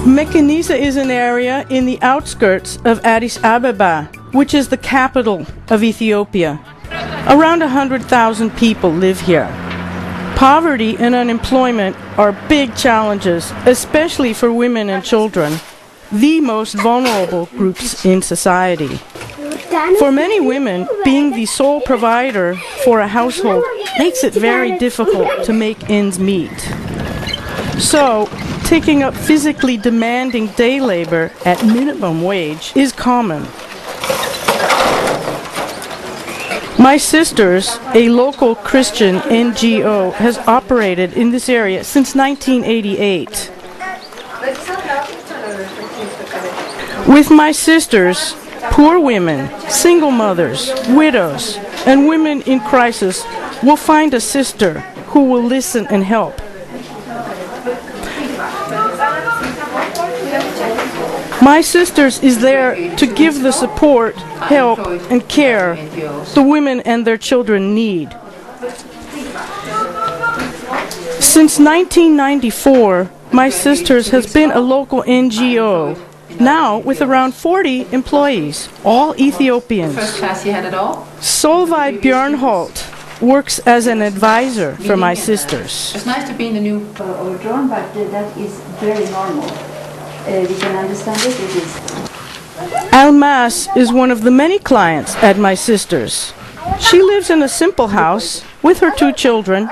Meknisa is an area in the outskirts of Addis Ababa, which is the capital of Ethiopia. Around 100,000 people live here. Poverty and unemployment are big challenges, especially for women and children, the most vulnerable groups in society. For many women, being the sole provider for a household makes it very difficult to make ends meet. So, taking up physically demanding day labor at minimum wage is common. My Sisters, a local Christian NGO, has operated in this area since 1988. With My Sisters, poor women, single mothers, widows, and women in crisis will find a sister who will listen and help. My Sisters is there to give the support, help, and care the women and their children need. Since 1994, My Sisters has been a local NGO, now with around 40 employees, all Ethiopians. First class you had it all? Solveig Björnholt works as an advisor for My Sisters. It's nice to be in the new... or drawn, but that is very normal. We can understand it, it is. Almas is one of the many clients at My Sisters. She lives in a simple house with her 2 children.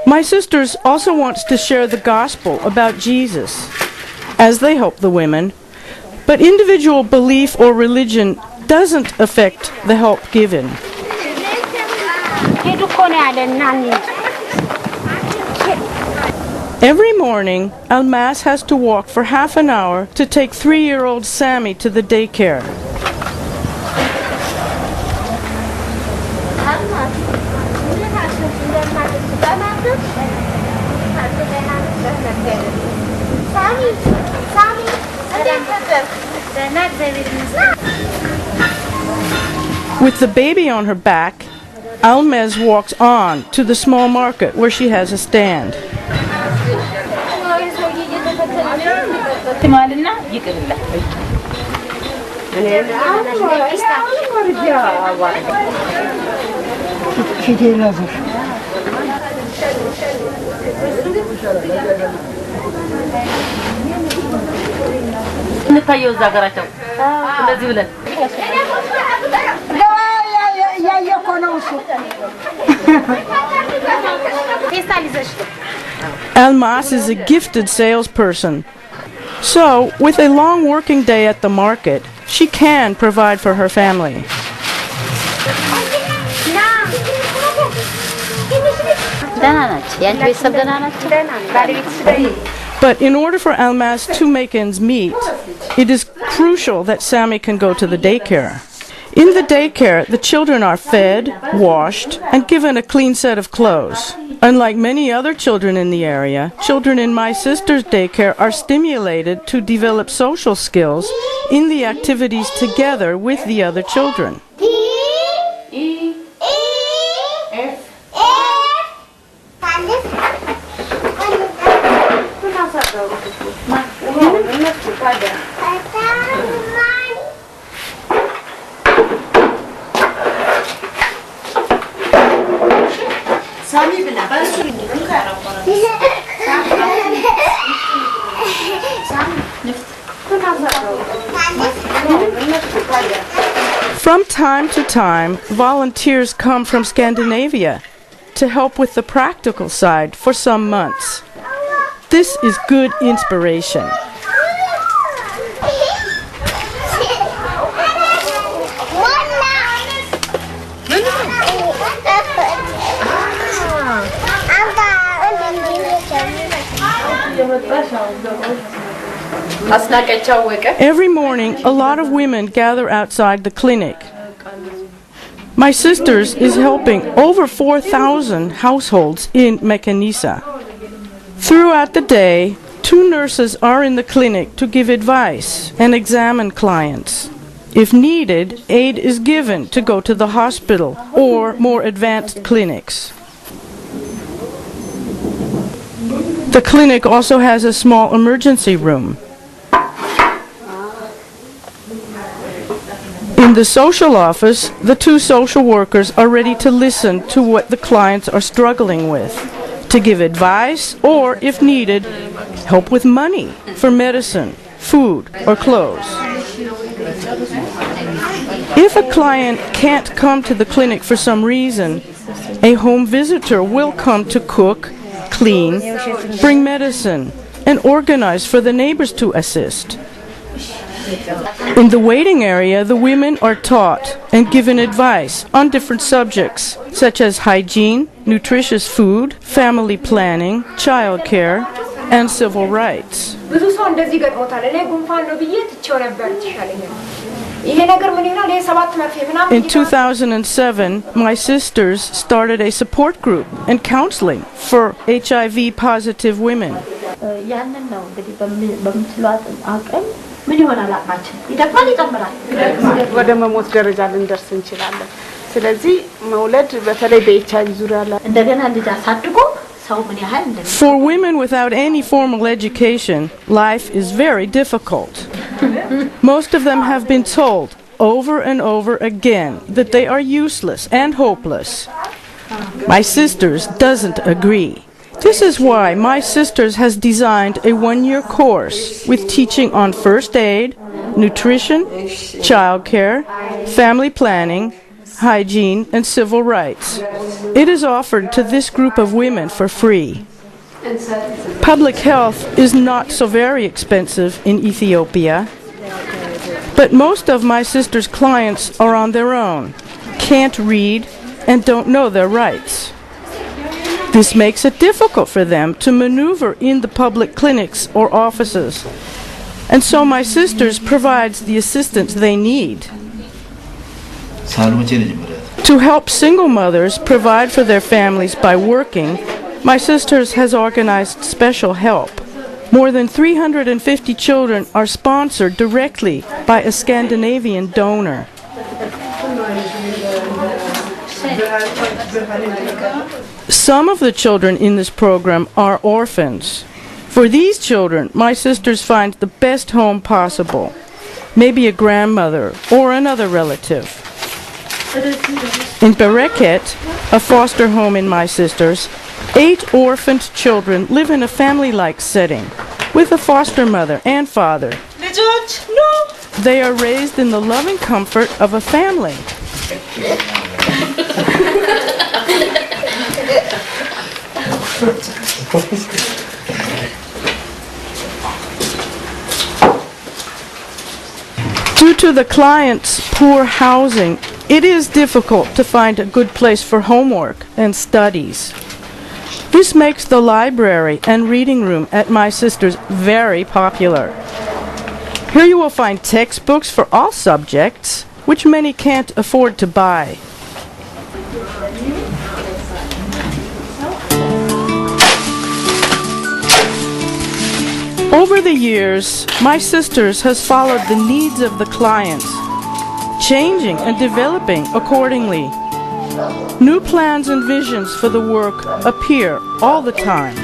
My Sisters also wants to share the gospel about Jesus, as they help the women, but individual belief or religion doesn't affect the help given. Every morning, Almas has to walk for half an hour to take 3-year-old Sammy to the daycare. With the baby on her back, Almas walks on to the small market where she has a stand. Almas is a gifted salesperson. So, with a long working day at the market, she can provide for her family. But in order for Almas to make ends meet, it is crucial that Sammy can go to the daycare. In the daycare, the children are fed, washed, and given a clean set of clothes. Unlike many other children in the area, children in My Sisters' daycare are stimulated to develop social skills in the activities together with the other children. From time to time, volunteers come from Scandinavia to help with the practical side for some months. This is good inspiration. Every morning, a lot of women gather outside the clinic. My Sisters is helping over 4,000 households in Meknisa. Throughout the day, 2 nurses are in the clinic to give advice and examine clients. If needed, aid is given to go to the hospital or more advanced clinics. The clinic also has a small emergency room. In the social office, the two social workers are ready to listen to what the clients are struggling with, to give advice or, if needed, help with money for medicine, food, or clothes. If a client can't come to the clinic for some reason, a home visitor will come to cook, clean, bring medicine, and organize for the neighbors to assist. In the waiting area, the women are taught and given advice on different subjects, such as hygiene, nutritious food, family planning, child care, and civil rights. In 2007, my sisters started a support group and counseling for HIV-positive women. ምን ይሆናል አቅማችን ይደግማል ይጨምራል ወደ መሞት ደረጃ ልንደርስ እንችላለን ስለዚህ መውለድ በተለይ በኤችአይቪ ዙሪያ ላይ እንደገና ልጅ አሳድጎ ሰው ምን ያህል እንደዚህ For women without any formal education, life is very difficult. Most of them have been told over and over again that they are useless and hopeless. My sisters doesn't agree. This is why my sisters has designed a one-year course with teaching on first aid, nutrition, childcare, family planning, hygiene, and civil rights. It is offered to this group of women for free. Public health is not so very expensive in Ethiopia, but most of my sisters' clients are on their own, can't read, and don't know their rights. This makes it difficult for them to maneuver in the public clinics or offices, and so my sisters provides the assistance they need. To help single mothers provide for their families by working, my sisters has organized special help. More than 350 children are sponsored directly by a Scandinavian donor. Some of the children in this program are orphans. For these children, my sisters find the best home possible, maybe a grandmother or another relative. In Bereket, a foster home in my sisters, 8 orphaned children live in a family-like setting with a foster mother and father. They are raised in the loving comfort of a family. Due to the client's poor housing, it is difficult to find a good place for homework and studies. This makes the library and reading room at my sisters very popular. Here you will find textbooks for all subjects, which many can't afford to buy. Over the years, my sisters has followed the needs of the clients, changing and developing accordingly. New plans and visions for the work appear all the time.